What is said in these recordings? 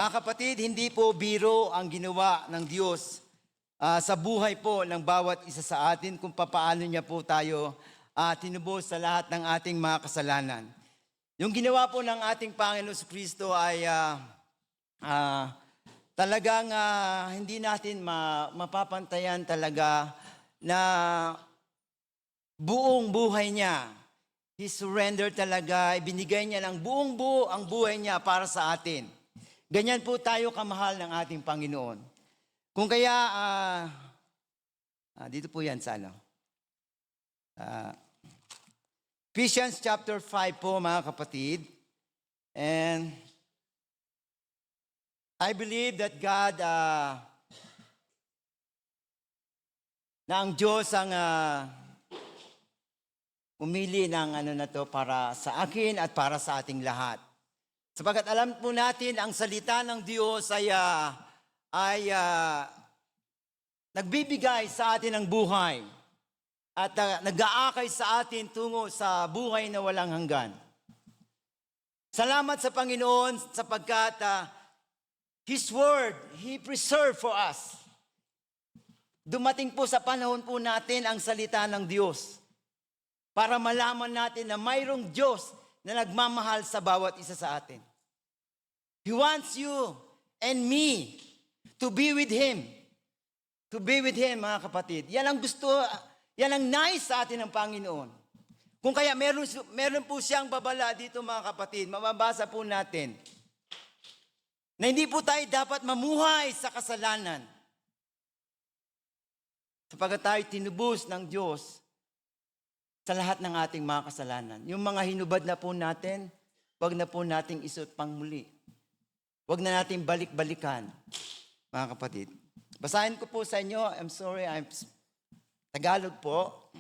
Mga kapatid, hindi po biro ang ginawa ng Diyos sa buhay po ng bawat isa sa atin kung papaano niya po tayo tinubos sa lahat ng ating mga kasalanan. Yung ginawa po ng ating Panginoon Kristo ay talagang hindi natin mapapantayan talaga na buong buhay niya. He surrendered talaga, ibinigay niya ng buong buo ang buhay niya para sa atin. Ganyan po tayo kamahal ng ating Panginoon. Kung kaya, dito po yan sa ano. Ephesians chapter 5 po mga kapatid. And I believe that God, na ang Diyos ang umili ng ano na to para sa akin at para sa ating lahat. Sapagat alam po natin, ang salita ng Diyos ay nagbibigay sa atin ng buhay at nag-aakay sa atin tungo sa buhay na walang hanggan. Salamat sa Panginoon sapagkat His Word, He preserved for us. Dumating po sa panahon po natin ang salita ng Diyos para malaman natin na mayroong Diyos na nagmamahal sa bawat isa sa atin. He wants you and me to be with Him. To be with Him, mga kapatid. Yan ang gusto, yan ang nais sa atin ng Panginoon. Kung kaya meron po siyang babala dito, mga kapatid, mababasa po natin, na hindi po tayo dapat mamuhay sa kasalanan. Sapagkat tayo tinubos ng Diyos sa lahat ng ating mga kasalanan. Yung mga hinubad na po natin, wag na po nating isuot pang muli. Wag na natin balik-balikan, mga kapatid. Basahin ko po sa inyo. I'm sorry, I'm Tagalog po.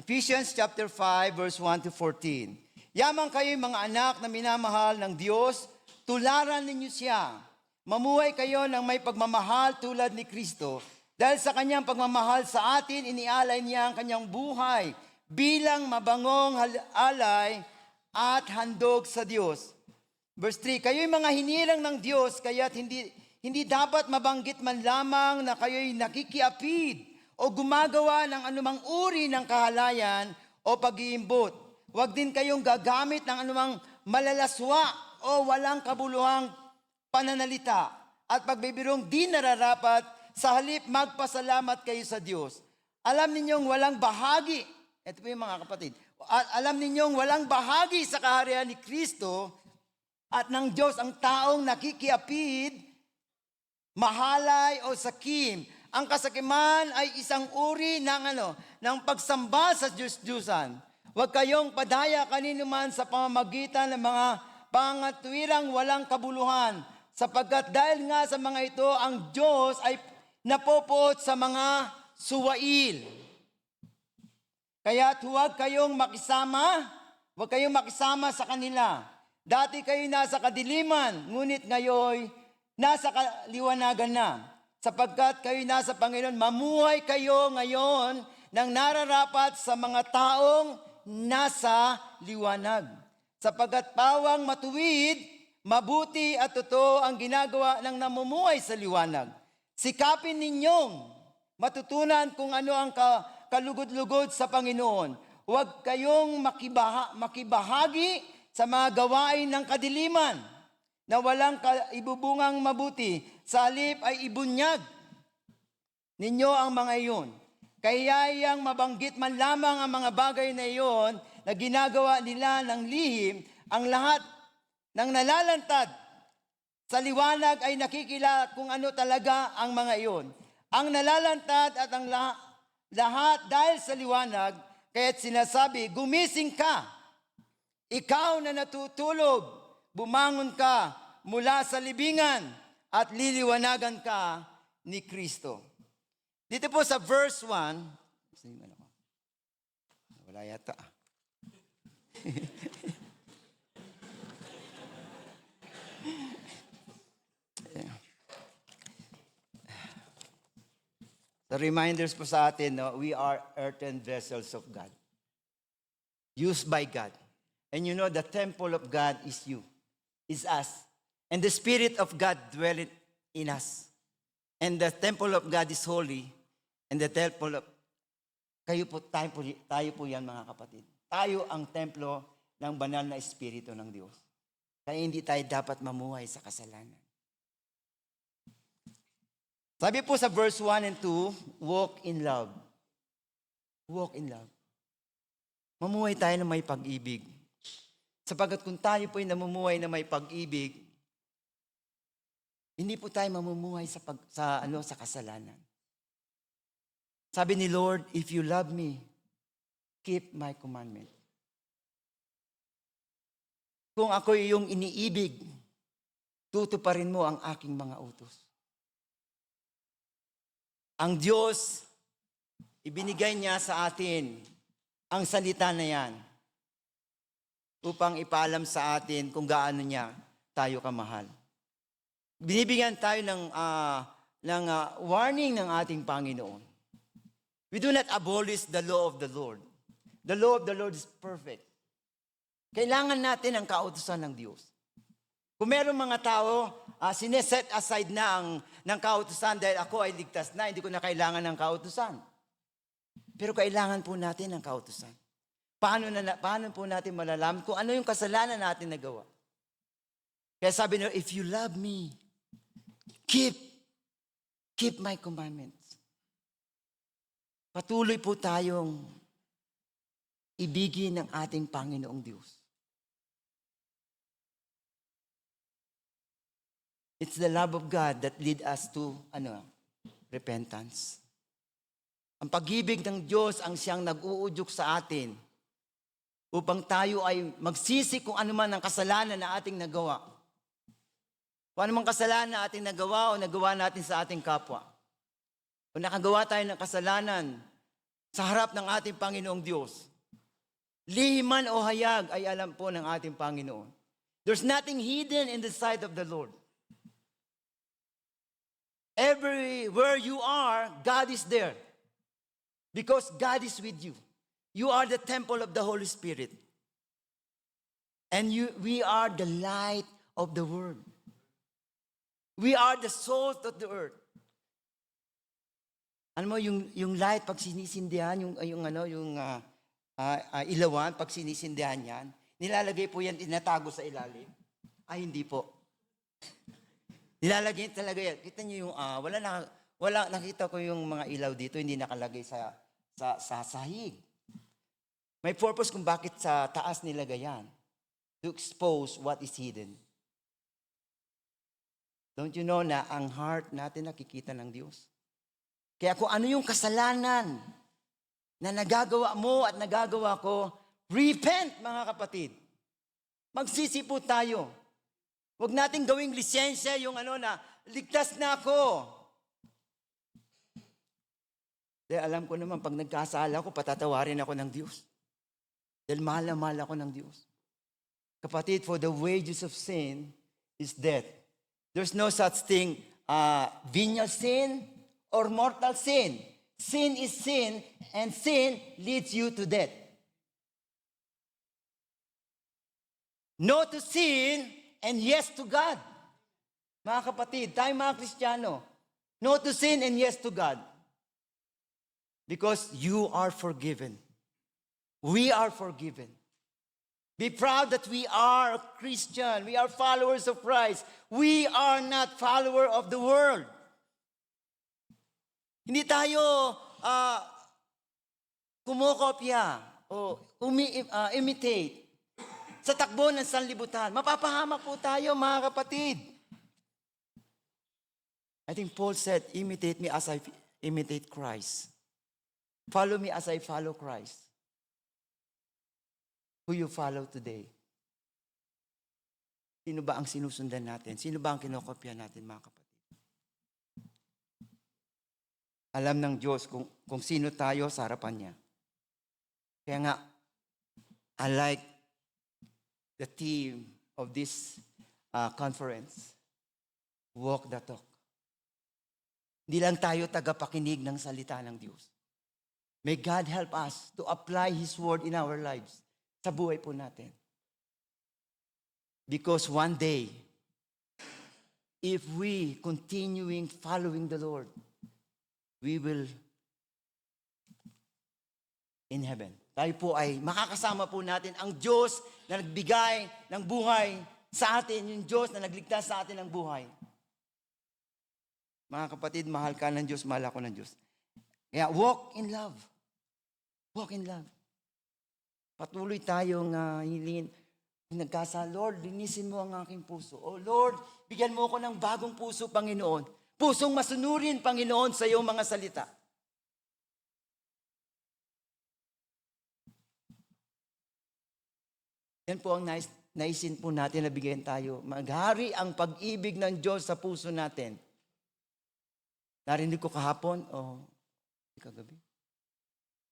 Ephesians chapter 5, verse 1 to 14. Yamang kayo mga anak na minamahal ng Diyos, tularan ninyo siya. Mamuhay kayo ng may pagmamahal tulad ni Kristo. Dahil sa kanyang pagmamahal sa atin, inialay niya ang kanyang buhay bilang mabangong alay at handog sa Diyos. Verse 3, kayo'y mga hinilang ng Diyos, kaya't hindi dapat mabanggit man lamang na kayo'y nakikiapid o gumagawa ng anumang uri ng kahalayan o pag-iimbot. Huwag din kayong gagamit ng anumang malalaswa o walang kabuluhang pananalita at pagbibirong di nararapat, sa halip magpasalamat kayo sa Diyos. Alam ninyong walang bahagi, ito po yung mga kapatid, alam ninyong walang bahagi sa kaharian ni Kristo at ng Diyos ang taong nakikiapid, mahalay o sakim. Ang kasakiman ay isang uri ng pagsamba sa Diyos-Diyusan. Huwag kayong padaya kanino man sa pamamagitan ng mga pangatwirang walang kabuluhan, sapagkat dahil nga sa mga ito, ang Diyos ay napopoot sa mga suwail. Kaya't huwag kayong makisama sa kanila. Dati kayo nasa kadiliman, ngunit ngayon nasa kaliwanagan na. Sapagkat kayo nasa Panginoon, mamuhay kayo ngayon ng nararapat sa mga taong nasa liwanag. Sapagkat pawang matuwid, mabuti at totoo ang ginagawa ng namumuhay sa liwanag. Sikapin ninyong matutunan kung ano ang kalugod-lugod sa Panginoon. Huwag kayong makibahagi sa mga gawain ng kadiliman na walang ibubungang mabuti. Sa halip ay ibunyag ninyo ang mga iyon. Kayayang mabanggit man lamang ang mga bagay na iyon na ginagawa nila ng lihim, ang lahat ng nalalantad sa liwanag ay nakikilala kung ano talaga ang mga iyon. Ang nalalantad at ang lahat dahil sa liwanag, kaya't sinasabi, gumising ka. Ikaw na natutulog, bumangon ka mula sa libingan at liliwanagan ka ni Kristo. Dito po sa verse 1, wala yata. The reminders po sa atin, no, we are earthen vessels of God. Used by God. And you know, the temple of God is you, is us. And the Spirit of God dwelleth in us. And the temple of God is holy. And the temple of... tayo po yan mga kapatid. Tayo ang templo ng banal na Espiritu ng Diyos. Kaya hindi tayo dapat mamuhay sa kasalanan. Sabi po sa verse 1 and 2, walk in love. Walk in love. Mamuhay tayo na may pag-ibig. Sapagkat kung tayo po ay namumuhay na may pag-ibig, hindi po tayo mamumuhay sa kasalanan. Sabi ni Lord, if you love me, keep my commandment. Kung ako iyong iniibig, tutuparin mo ang aking mga utos. Ang Diyos, ibinigay niya sa atin ang salita na yan upang ipaalam sa atin kung gaano niya tayo kamahal. Binibigyan tayo ng warning ng ating Panginoon. We do not abolish the law of the Lord. The law of the Lord is perfect. Kailangan natin ang kautusan ng Diyos. Kung meron mga tao, sineset aside na ng kautusan dahil ako ay ligtas na, hindi ko na kailangan ng kautusan. Pero kailangan po natin ng kautusan. Paano po natin malalaman kung ano yung kasalanan natin nagawa? Kaya sabi niyo, if you love me, keep my commandments. Patuloy po tayong ibigin ng ating Panginoong Diyos. It's the love of God that lead us to repentance. Ang pag-ibig ng Diyos ang siyang nag-uudyok sa atin upang tayo ay magsisi kung ano man ang kasalanan na ating nagawa. Kung ano man kasalanan na ating nagawa o nagawa natin sa ating kapwa. Kung nakagawa tayo ng kasalanan sa harap ng ating Panginoong Diyos, lihiman o hayag ay alam po ng ating Panginoon. There's nothing hidden in the sight of the Lord. Everywhere you are, God is there. Because God is with you. You are the temple of the Holy Spirit. And we are the light of the world. We are the salt of the earth. Ano mo, yung light, pag sinisindihan, ilawan, pag sinisindihan yan, nilalagay po yan, tinatago sa ilalim. Ay, hindi po. Nilalagay talaga yan. Kita niyo yung, nakita ko yung mga ilaw dito, hindi nakalagay sa sahig. May purpose kung bakit sa taas nilagay yan. To expose what is hidden. Don't you know na ang heart natin nakikita ng Diyos? Kaya kung ano yung kasalanan na nagagawa mo at nagagawa ko, repent mga kapatid. Magsisi po tayo. Huwag nating gawing lisensya yung na ligtas na ako. Dahil alam ko naman, pag nagkasala ko, patatawarin ako ng Diyos. Dahil mahal na mahal ako ng Diyos. Kapatid, for the wages of sin is death. There's no such thing, venial sin or mortal sin. Sin is sin, and sin leads you to death. No to sin, and yes to God. Mga kapatid, tayo mga Kristiyano, no to sin and yes to God. Because you are forgiven. We are forgiven. Be proud that we are a Christian. We are followers of Christ. We are not followers of the world. Hindi tayo kumokopya o imitate sa takbo ng sanlibutan. Mapapahama po tayo, mga kapatid. I think Paul said, imitate me as I imitate Christ. Follow me as I follow Christ. Who you follow today? Sino ba ang sinusundan natin? Sino ba ang kinokopya natin, mga kapatid? Alam ng Diyos kung sino tayo sa harapan niya. Kaya nga, I like the theme of this conference, walk the talk. Hindi lang tayo tagapakinig ng salita ng Diyos. May God help us to apply His word in our lives. Sa buhay po natin. Because one day, if we continuing following the Lord, we will in heaven. Tayo po ay makakasama po natin ang Diyos na nagbigay ng buhay sa atin, yung Diyos na nagligtas sa atin ng buhay. Mga kapatid, mahal ka ng Diyos, mahal ako ng Diyos. Kaya walk in love. Walk in love. Patuloy tayong hilingin. Lord, linisin mo ang aking puso. Oh Lord, bigyan mo ako ng bagong puso, Panginoon. Pusong masunurin, Panginoon, sa iyong mga salita. Yan po ang naisin po natin na bigyan tayo. Maghari ang pag-ibig ng Diyos sa puso natin. Narinig ko kahapon, kagabi,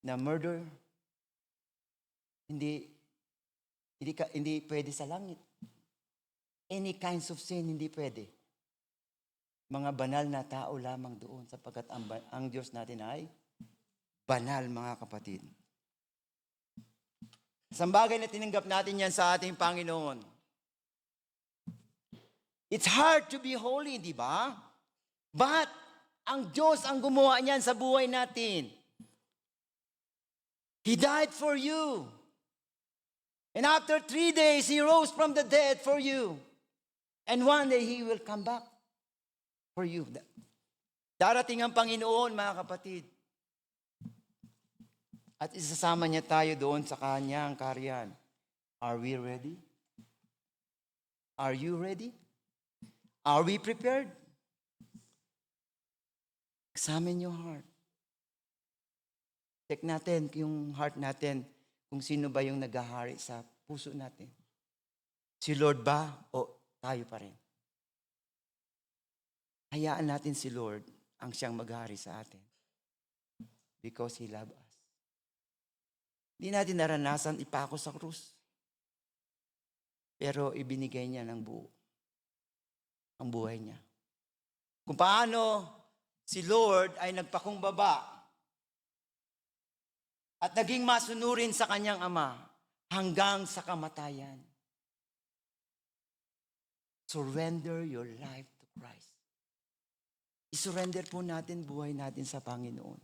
na murder, hindi pwede sa langit. Any kinds of sin, hindi pwede. Mga banal na tao lamang doon sapagkat ang Diyos natin ay banal, mga kapatid. Isang bagay na tinanggap natin yan sa ating Panginoon. It's hard to be holy, di ba? But ang Diyos ang gumawa niyan sa buhay natin. He died for you. And after 3 days, He rose from the dead for you. And one day, He will come back for you. Darating ang Panginoon, mga kapatid. At isasama niya tayo doon sa kanyang kaharian. Are we ready? Are you ready? Are we prepared? Examine your heart. Check natin yung heart natin kung sino ba yung naghahari sa puso natin. Si Lord ba o tayo pa rin? Hayaan natin si Lord ang siyang maghari sa atin. Because He loves us. Hindi natin naranasan ipako sa krus. Pero ibinigay niya ng buo ang buhay niya. Kung paano si Lord ay nagpakumbaba at naging masunurin sa kanyang Ama hanggang sa kamatayan. Surrender your life to Christ. I-surrender po natin buhay natin sa Panginoon.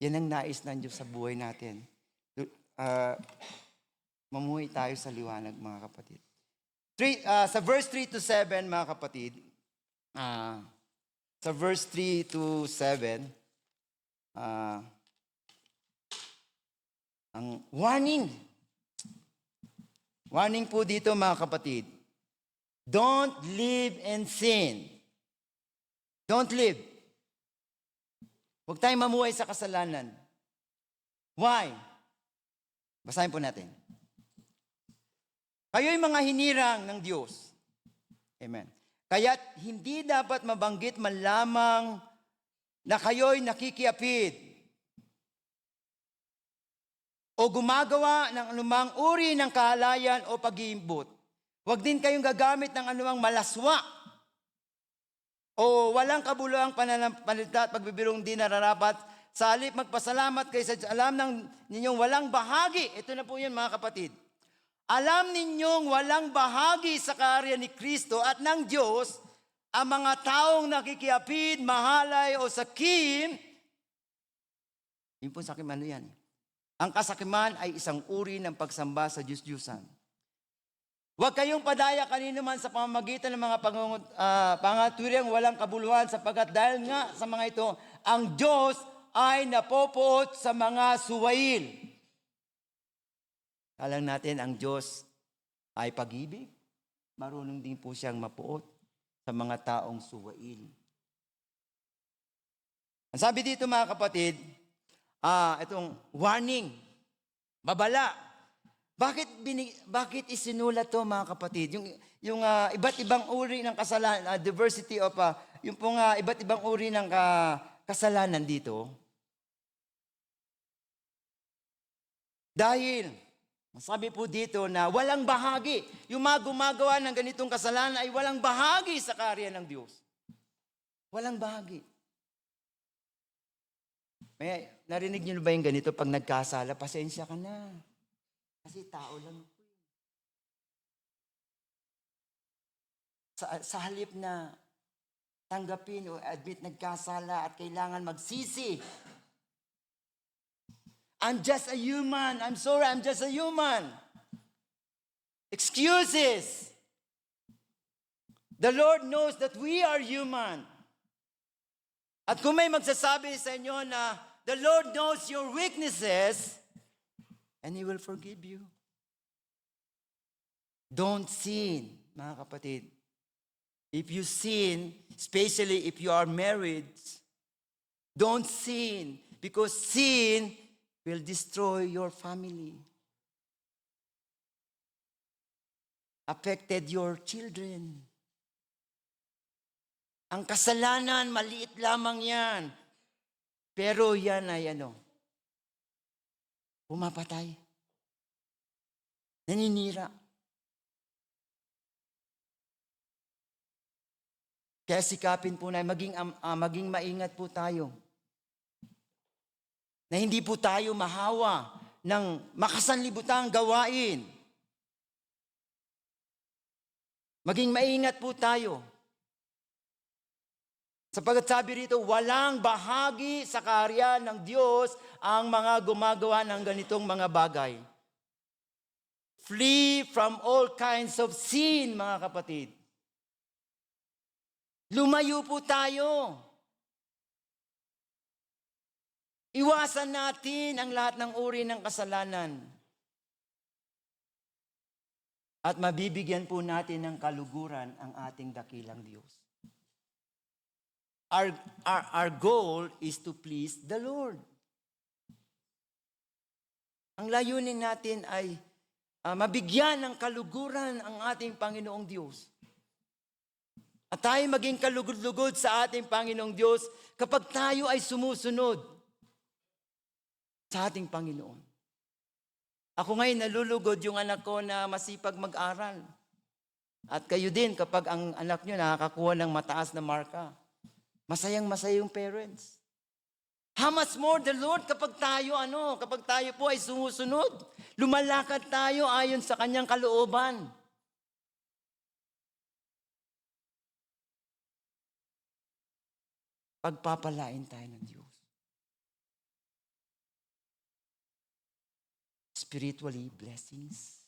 Yan ang nais ng Diyos sa buhay natin. Mamuhay tayo sa liwanag, mga kapatid. Sa verse 3 to 7, mga kapatid, sa verse 3 to 7, ang warning. Warning po dito, mga kapatid. Don't live in sin. Don't live. Huwag tayong mamuhay sa kasalanan. Why? Basahin po natin. Kayo'y mga hinirang ng Diyos. Amen. Kaya't hindi dapat mabanggit man lamang na kayo'y nakikiapid o gumagawa ng anumang uri ng kahalayan o pag-iimbot. Huwag din kayong gagamit ng anumang malaswa o walang kabuluhang pananalita at pagbibirong di nararapat. Sa halip magpasalamat kayo sa alam ng ninyong walang bahagi. Ito na po yun, mga kapatid. Alam ninyong walang bahagi sa kaharian ni Kristo at ng Diyos ang mga taong nakikiapid, mahalay o sakim. Yun po sakim, ano yan? Ang kasakiman ay isang uri ng pagsamba sa Diyos-Diyusan. Huwag kayong padaya kanino man sa pamamagitan ng mga pangatwirang walang kabuluhan sapagkat dahil nga sa mga ito, ang Diyos ay napopoot sa mga suwail. Alam natin, ang Diyos ay pag-ibig. Marunong din po siyang mapuot sa mga taong suwail. Ang sabi dito, mga kapatid, itong warning, babala. Bakit isinulat to, mga kapatid? Yung iba't ibang uri ng kasalanan, diversity of, yung pong iba't ibang uri ng kasalanan dito. Dahil, sabi po dito na walang bahagi. Yung mga gumagawa ng ganitong kasalanan ay walang bahagi sa kaharian ng Diyos. Walang bahagi. May narinig niyo ba yung ganito? Pag nagkasala, pasensya ka na. Kasi tao lang po. sa halip na tanggapin o admit nagkasala at kailangan magsisi. I'm just a human. I'm sorry, I'm just a human. Excuses. The Lord knows that we are human. At kung may magsasabi sa inyo na the Lord knows your weaknesses, and He will forgive you. Don't sin, mga kapatid. If you sin, especially if you are married, don't sin because sin will destroy your family. Affected your children. Ang kasalanan, maliit lamang yan. Pero yan ay pumapatay. Naninira. Kaya sikapin po na maging maingat po tayo. Na hindi po tayo mahawa ng makasanlibutang gawain. Maging maingat po tayo. Sapagkat sabi rito, walang bahagi sa kaharian ng Diyos ang mga gumagawa ng ganitong mga bagay. Flee from all kinds of sin, mga kapatid. Lumayo po tayo. Iwasan natin ang lahat ng uri ng kasalanan. At mabibigyan po natin ng kaluguran ang ating dakilang Diyos. Our goal is to please the Lord. Ang layunin natin ay mabigyan ng kaluguran ang ating Panginoong Diyos. At tayo maging kalugod-lugod sa ating Panginoong Diyos kapag tayo ay sumusunod sa ating Panginoon. Ako ngayon nalulugod yung anak ko na masipag mag-aral. At kayo din kapag ang anak nyo nakakakuha ng mataas na marka. Masayang-masaya yung parents. How much more the Lord kapag tayo po ay sumusunod. Lumalakad tayo ayon sa kanyang kalooban. Pagpapalain tayo ng Diyos. Spiritually, blessings.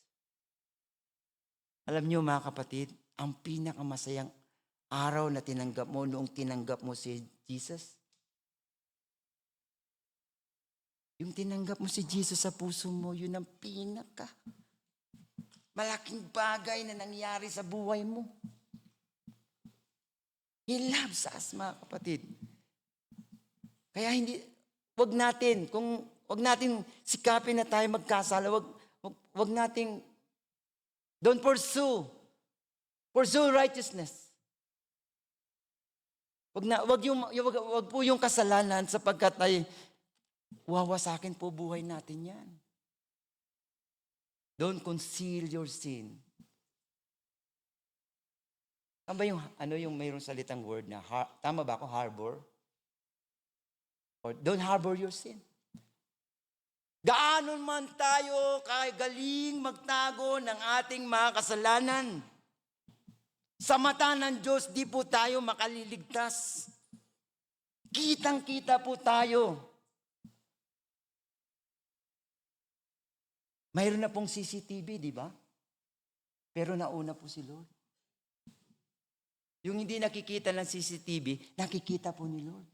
Alam niyo mga kapatid, ang pinakamasayang araw na tinanggap mo noong tinanggap mo si Jesus. Yung tinanggap mo si Jesus sa puso mo, yun ang malaking bagay na nangyari sa buhay mo. He loves us, mga kapatid. Kaya wag natin sikapin na tayo magkasala, wag nating, don't pursue righteousness. Wag po yung kasalanan sapagkat ay wawasakin po buhay natin yan. Don't conceal your sin. Ano ba yung mayroong salitang word na, tama ba ako, harbor? Or don't harbor your sin. Gaano man tayo kagaling magtago ng ating mga kasalanan, sa mata ng Diyos, di po tayo makaliligtas. Kitang-kita po tayo. Mayroon na pong CCTV, di ba? Pero nauna po si Lord. Yung hindi nakikita ng CCTV, nakikita po ni Lord.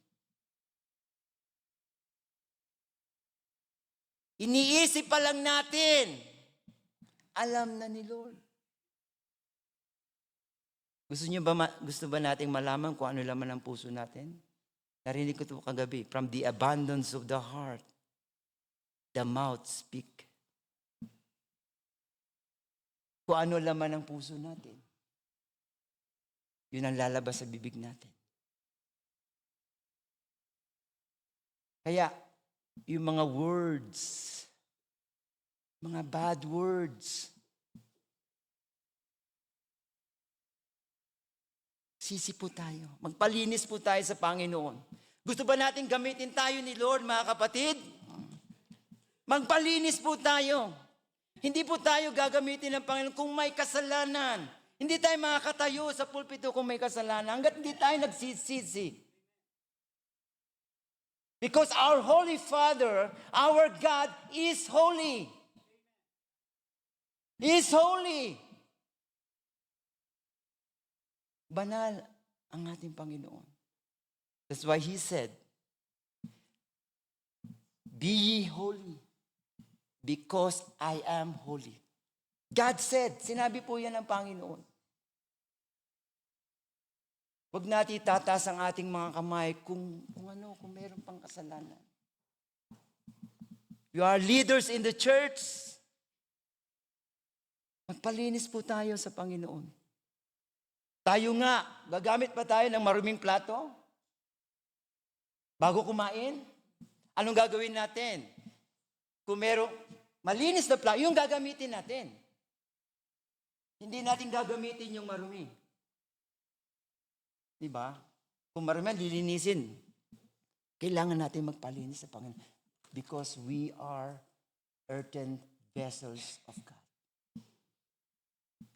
Iniisip pa lang natin, alam na ni Lord. Gusto ba nating malaman kung ano laman ng puso natin? Narinig ko ito kagabi, from the abundance of the heart, the mouth speak. Kung ano laman ng puso natin, yun ang lalabas sa bibig natin. Kaya, yung mga words, mga bad words, sisi po tayo. Magpalinis po tayo sa Panginoon. Gusto ba natin gamitin tayo ni Lord, mga kapatid? Magpalinis po tayo. Hindi po tayo gagamitin ng Panginoon kung may kasalanan. Hindi tayo makakatayo sa pulpito kung may kasalanan hanggat hindi tayo nagsisisi. Because our Holy Father, our God, is holy. He is holy. Banal ang ating Panginoon. That's why He said, "Be ye holy, because I am holy." God said, sinabi po yan ng Panginoon. Huwag natin itataas ang ating mga kamay kung meron pang kasalanan. You are leaders in the church. Magpalinis po tayo sa Panginoon. Tayo nga, gagamit pa tayo ng maruming plato? Bago kumain? Anong gagawin natin? Kung merong malinis na plato, yung gagamitin natin. Hindi natin gagamitin yung marumi. Diba? Kung marumi, lilinisin. Kailangan natin magpalinis sa Panginoon. Because we are earthen vessels of God.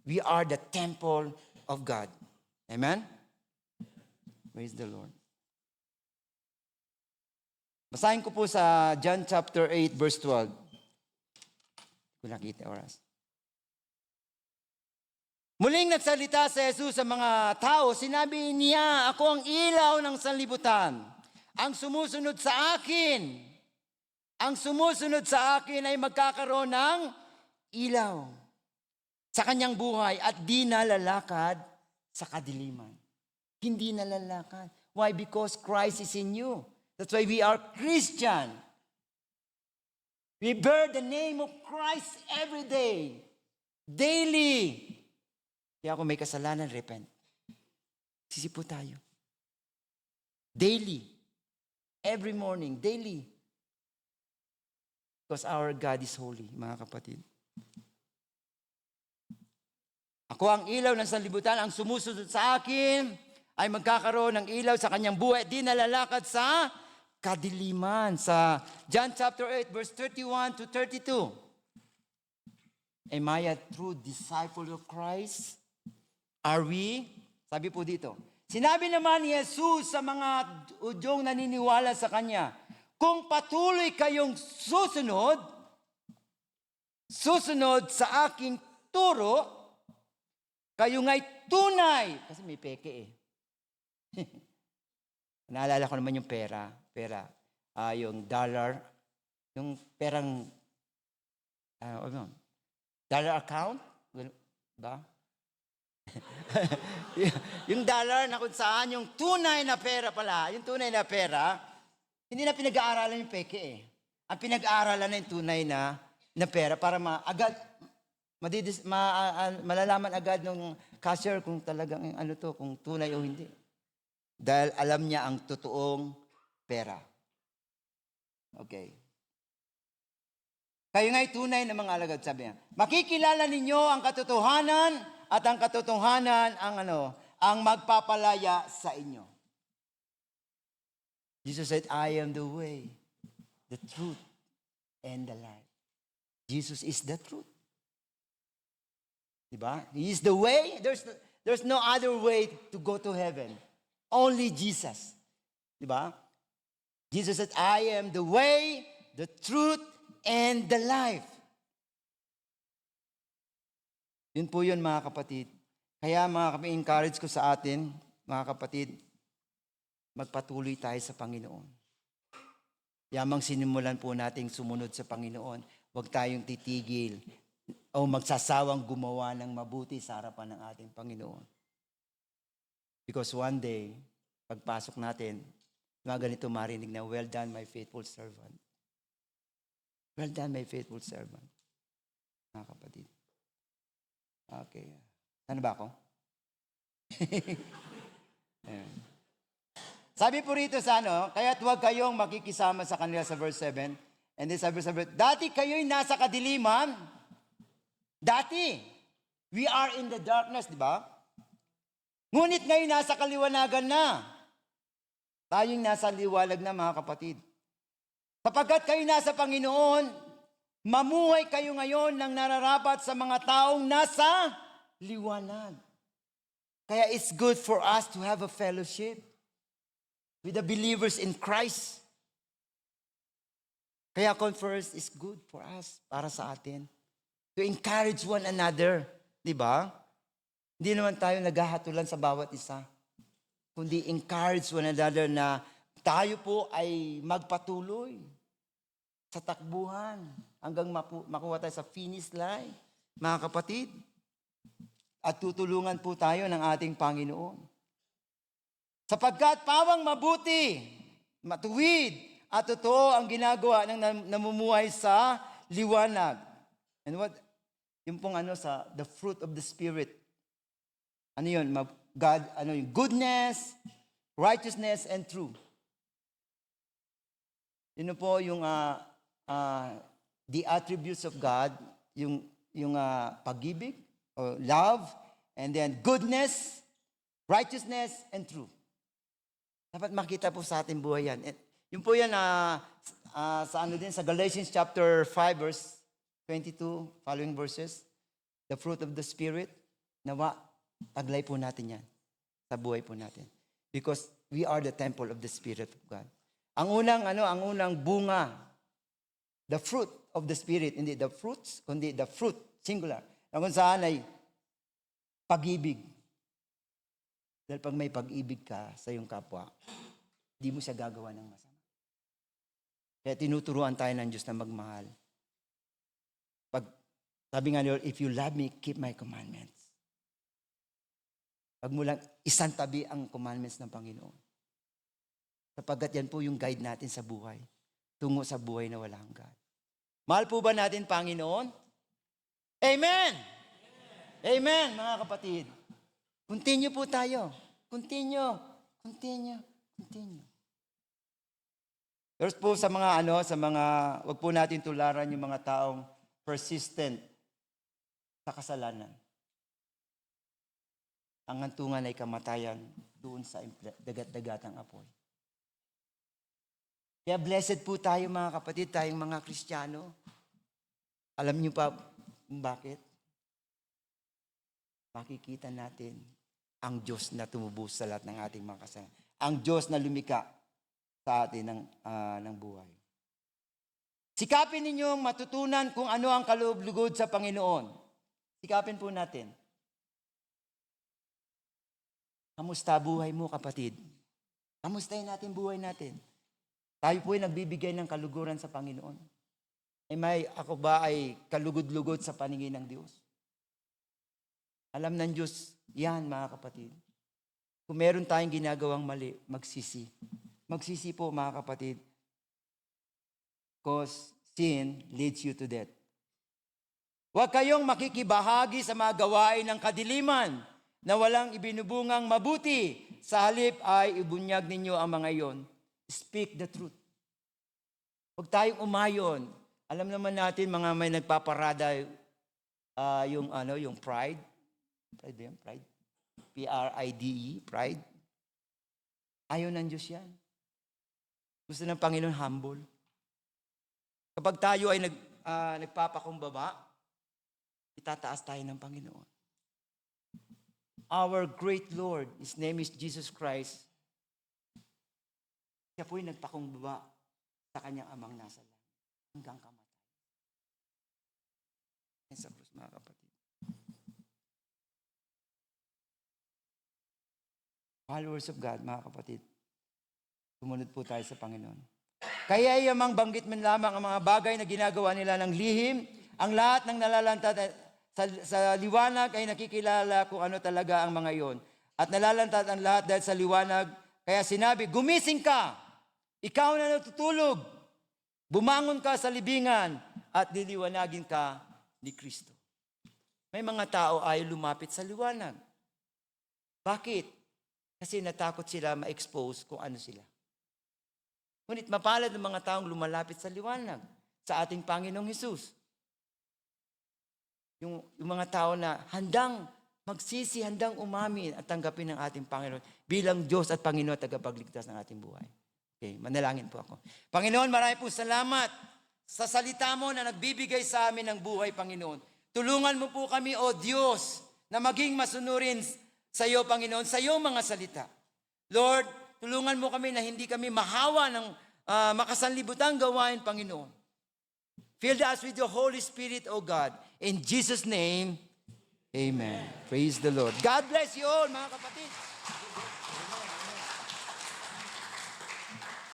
We are the temple of God. Amen? Praise the Lord. Basahin ko po sa John chapter 8, verse 12. Kung nakita oras. Muling nagsalita si Jesus sa mga tao, sinabi niya, "Ako ang ilaw ng sanlibutan. Ang sumusunod sa akin ay magkakaroon ng ilaw sa kanyang buhay at di nalalakad sa kadiliman." Hindi nalalakad. Why? Because Christ is in you. That's why we are Christian. We bear the name of Christ every day. Daily. Kaya kung may kasalanan, repent. Sisi po tayo. Daily. Every morning. Daily. Because our God is holy, mga kapatid. Ako ang ilaw ng sanlibutan, ang sumusunod sa akin ay magkakaroon ng ilaw sa kanyang buhay. Di nalalakad sa kadiliman. Sa John chapter 8, verse 31 to 32. Am I a true disciple of Christ? Are we? Sabi po dito. Sinabi naman ni Jesus sa mga Hudyong naniniwala sa Kanya, kung patuloy kayong susunod sa aking turo, kayo nga'y tunay. Kasi may peke eh. Naalala ko naman yung pera. Yung dollar. Yung perang, dollar account. Ba? Yung dollar na kung saan, yung tunay na pera pala, yung tunay na pera, hindi na pinag-aaralan yung peke eh. Ang pinag-aaralan na yung tunay na pera para malalaman agad ng cashier kung talagang kung tunay o hindi. Dahil alam niya ang totoong pera. Okay. Kayo nga'y tunay na mga alagad, sabi niya. Makikilala ninyo ang katotohanan at ang katotohanan ang magpapalaya sa inyo. Jesus said, "I am the way, the truth, and the life." Jesus is the truth. Diba? He is the way. There's no other way to go to heaven. Only Jesus. Diba? Jesus said, "I am the way, the truth, and the life." Yun po yun, mga kapatid. Kaya encourage ko sa atin, mga kapatid, magpatuloy tayo sa Panginoon. Yamang sinimulan po nating sumunod sa Panginoon, huwag tayong titigil o magsasawang gumawa ng mabuti sa harapan ng ating Panginoon. Because one day, pagpasok natin, mga ganito marinig na, "Well done, my faithful servant." Well done, my faithful servant. Mga kapatid. Okay. Ano ba ako? Sabi po rito sa kaya't huwag kayong makikisama sa kanila sa verse 7. And then sabi sa verse, dati kayo'y nasa kadiliman. Dati. We are in the darkness, di ba? Ngunit ngayon nasa kaliwanagan na. Tayong nasa liwalag na, mga kapatid. Sapagkat kayo nasa Panginoon, mamuhay kayo ngayon ng nararapat sa mga taong nasa liwanag. Kaya it's good for us to have a fellowship with the believers in Christ. Kaya conference is good for us, para sa atin. To encourage one another. Di ba? Hindi naman tayo naghahatulan sa bawat isa. Kundi encourage one another na tayo po ay magpatuloy sa takbuhan hanggang makuha tayo sa finish line, mga kapatid. At tutulungan po tayo ng ating Panginoon. Sapagkat pawang mabuti, matuwid, at totoo ang ginagawa ng namumuhay sa liwanag. And what? Yung pong sa the fruit of the Spirit. Ano yun? God, yung goodness, righteousness, and truth. Yun po yung the attributes of God, yung pag-ibig, or love, and then goodness, righteousness, and truth. Dapat makita po sa ating buhay yan. Yun po yan sa Galatians chapter 5 verse 22, following verses, the fruit of the Spirit, nawa, taglay po natin yan sa buhay po natin. Because we are the temple of the Spirit of God. Ang unang bunga, the fruit of the Spirit, hindi the fruits, kundi the fruit, singular. Na kung saan ay pag-ibig. Dahil pag may pag-ibig ka sa iyong kapwa, di mo siya gagawa ng masama. Kaya tinuturuan tayo ng Diyos na magmahal. Sabi nga niyo, if you love me, keep my commandments. Pag mo lang isantabi ang commandments ng Panginoon. Sapagkat yan po yung guide natin sa buhay. Tungo sa buhay na walang hanggan. Mahal po ba natin, Panginoon? Amen! Amen, mga kapatid. Continue po tayo. Continue. Pero po sa mga wag po natin tularan yung mga taong persistent sa kasalanan. Ang hantungan ay kamatayan doon sa dagat-dagatang apoy. Kaya blessed po tayo mga kapatid, tayong mga Kristiyano. Alam niyo pa bakit? Makikita natin ang Diyos na tumubos sa lahat ng ating mga kasalanan. Ang Diyos na lumika sa atin ng buhay. Sikapin ninyong matutunan kung ano ang kalugod sa Panginoon. Sikapin po natin. Kamusta buhay mo, kapatid? Kamustahin natin buhay natin? Tayo po ay nagbibigay ng kaluguran sa Panginoon. Ako ba ay kalugod-lugod sa paningin ng Diyos? Alam ng Diyos, yan mga kapatid. Kung meron tayong ginagawang mali, magsisi. Magsisi po mga kapatid. Because sin leads you to death. Huwag kayong makikibahagi sa mga gawain ng kadiliman na walang ibinubungang mabuti. Sa halip ay ibunyag ninyo ang mga iyon. Speak the truth. Huwag tayong umayon. Alam naman natin mga may nagpaparada yung pride. Pride ba yan? Pride. P-R-I-D-E. Pride. Ayaw ng Diyos yan. Gusto ng Panginoon humble. Kapag tayo ay nagpapakumbaba, itataas tayo ng Panginoon. Our great Lord, His name is Jesus Christ. Siya po ay nagpakumbaba sa kanyang amang nasa langit hanggang kamatay. Yan sa krus, mga kapatid. Followers of God, mga kapatid, sumunod po tayo sa Panginoon. Kaya yamang banggit man lamang ang mga bagay na ginagawa nila ng lihim, ang lahat ng nalalantad sa liwanag ay nakikilala kung ano talaga ang mga iyon. At nalalantad ang lahat dahil sa liwanag. Kaya sinabi, gumising ka, ikaw na natutulog, bumangon ka sa libingan at liliwanagin ka ni Kristo. May mga tao ay lumapit sa liwanag. Bakit? Kasi natakot sila ma-expose kung ano sila. Ngunit mapalad ng mga taong lumalapit sa liwanag, sa ating Panginoong Hesus. Yung mga tao na handang magsisi, handang umamin at tanggapin ng ating Panginoon bilang Diyos at Panginoon at tagapagligtas ng ating buhay. Okay, manalangin po ako. Panginoon, marami po salamat sa salita mo na nagbibigay sa amin ng buhay, Panginoon. Tulungan mo po kami, O Diyos, na maging masunurin sa iyo, Panginoon, sa iyong mga salita. Lord, tulungan mo kami na hindi kami mahawa ng makasanlibutang gawain, Panginoon. Fill us with your Holy Spirit, O God. In Jesus' name, amen. Praise the Lord. God bless you all, mga kapatid.